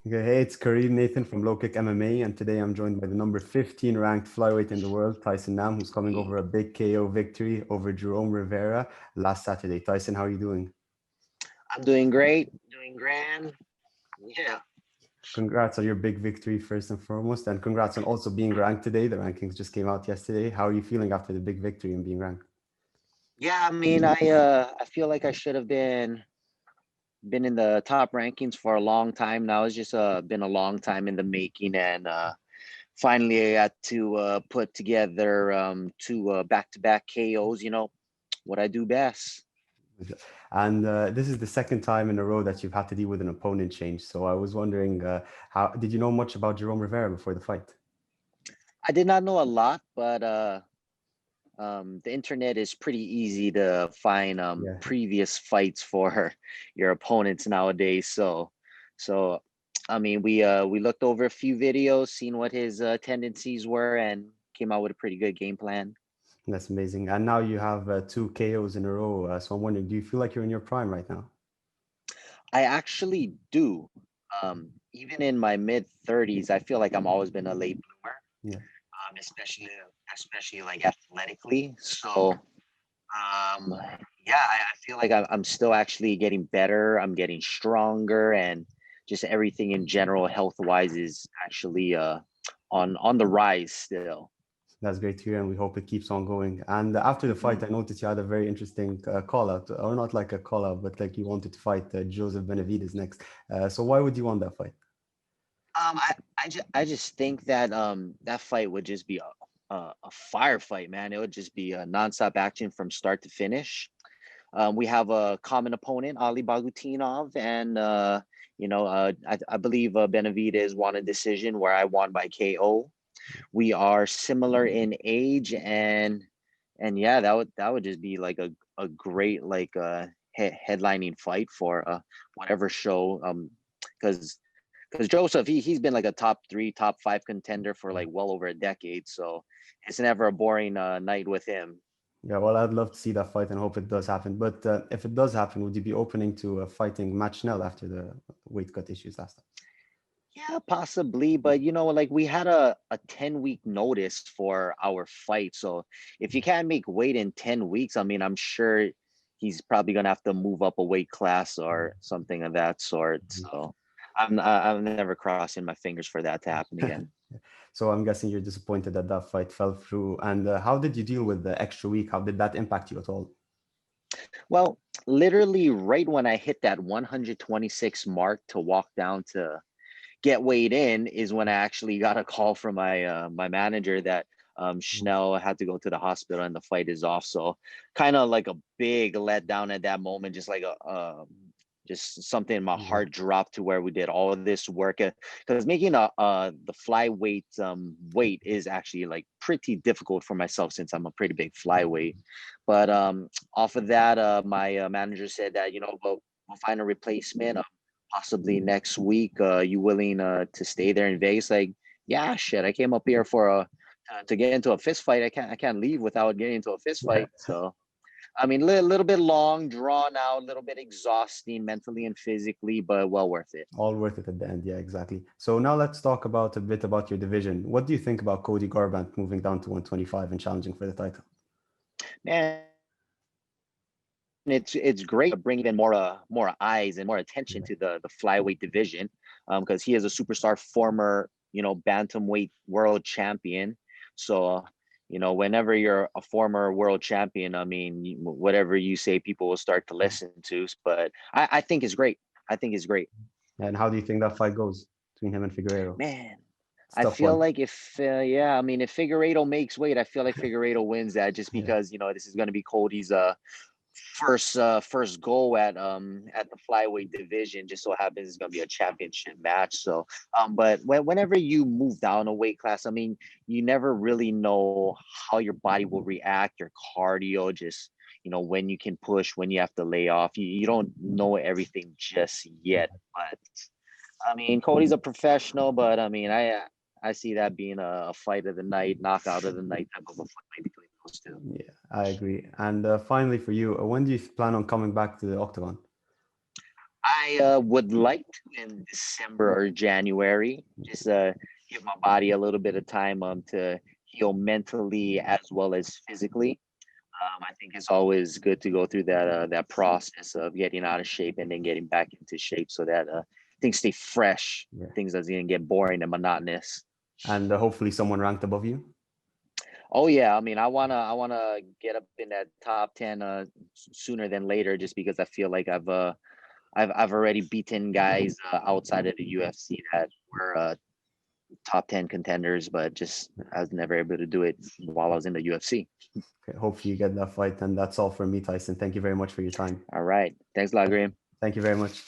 Okay, hey, it's Karim Nathan from LowKick MMA, and today I'm joined by the number 15 ranked flyweight in the world, Tyson Nam, who's coming over a big KO victory over Jerome Rivera last Saturday. Tyson, how are you doing? I'm doing great, doing grand. Yeah. Congrats on your big victory, first and foremost, and congrats on also being ranked today. The rankings just came out yesterday. How are you feeling after the big victory and being ranked? Yeah, I feel like I should have been in the top rankings for a long time now. It's just been a long time in the making, and finally I got to put together two back-to-back KOs, what I do best. And this is the second time in a row that you've had to deal with an opponent change. So I was wondering, how did you know much about Jerome Rivera before the fight? I did not know a lot, but the internet is pretty easy to find Yeah. previous fights for your opponents nowadays. So I mean, we looked over a few videos, seen what his tendencies were, and came out with a pretty good game plan. That's amazing. And now you have two KOs in a row. So I'm wondering, do you feel like you're in your prime right now? I actually do. Even in my mid 30s, I feel like I'm always been a late bloomer, Yeah, especially like athletically. So Um, yeah, I feel like I'm still actually getting better. I'm getting stronger, and just everything in general, health wise, is actually on the rise still. that's great to hear, and we hope it keeps on going. And after the fight, I noticed you had a very interesting call out, or not like a call out, but like you wanted to fight Joseph Benavidez next. So why would you want that fight? I just think that that fight would just be a firefight, man. It would just be a nonstop action from start to finish. We have a common opponent, Ali Bagutinov, and I believe Benavidez won a decision where I won by KO. We are similar in age, and yeah, that would just be like a great like headlining fight for whatever show. Because Joseph, he's been like a top three, top five contender for like well over a decade, so it's never a boring night with him. Yeah, well, I'd love to see that fight and hope it does happen. But if it does happen, would you be opening to fighting Matt Schnell after the weight cut issues last time? Yeah, possibly, but like we had a 10-week notice for our fight. So if you can't make weight in 10 weeks, I mean, I'm sure he's probably gonna have to move up a weight class or something of that sort. So I'm never crossing my fingers for that to happen again. So I'm guessing you're disappointed that that fight fell through. And how did you deal with the extra week? How did that impact you at all? Well, literally right when I hit that 126 mark to walk down to get weighed in is when I actually got a call from my manager that Schnell had to go to the hospital and the fight is off. So kind of like a big letdown at that moment, just like just something in my Yeah. heart dropped to where we did all of this work because making the flyweight weight is actually like pretty difficult for myself since I'm a pretty big flyweight. But off of that, my manager said that we'll find a replacement possibly next week. You willing to stay there in Vegas? Like, yeah, shit. I came up here for a to get into a fist fight. I can't leave without getting into a fist Yeah. fight. So I mean, a little bit long, drawn out, a little bit exhausting mentally and physically, but well worth it. All worth it at the end. Yeah, exactly. So now let's talk about a bit about your division. What do you think about Cody Garbrandt moving down to 125 and challenging for the title? Man, it's great to bring even more eyes and more attention Yeah. to the flyweight division, because he is a superstar former bantamweight world champion. So whenever you're a former world champion, I mean, whatever you say, people will start to listen to. But I think it's great. I think it's great. And how do you think that fight goes between him and Figueiredo? Man, It's a I tough feel one. like if yeah, I mean, if Figueiredo makes weight, I feel like Figueiredo wins that just Yeah. because this is going to be Cody's first goal at the flyweight division. Just so happens it's going to be a championship match. So but whenever you move down a weight class, I mean, you never really know how your body will react, your cardio, just when you can push, when you have to lay off. You don't know everything just yet, but I mean, Cody's a professional, but I mean, I see that being a fight of the night, knockout of the night type of a fight between those two. Yeah, I agree. And finally, for you, when do you plan on coming back to the octagon? I would like to in December or January, just give my body a little bit of time to heal mentally as well as physically. I think it's always good to go through that process of getting out of shape and then getting back into shape so that things stay fresh. Yeah. Things doesn't get boring and monotonous. And hopefully someone ranked above you. Oh yeah, I mean, I wanna get up in that top 10 sooner than later, just because I feel like I've already beaten guys outside of the UFC that were top 10 contenders, but just I was never able to do it while I was in the UFC. Okay, hopefully you get that fight. And that's all from me, Tyson. Thank you very much for your time. All right, thanks a lot, Graham. Thank you very much.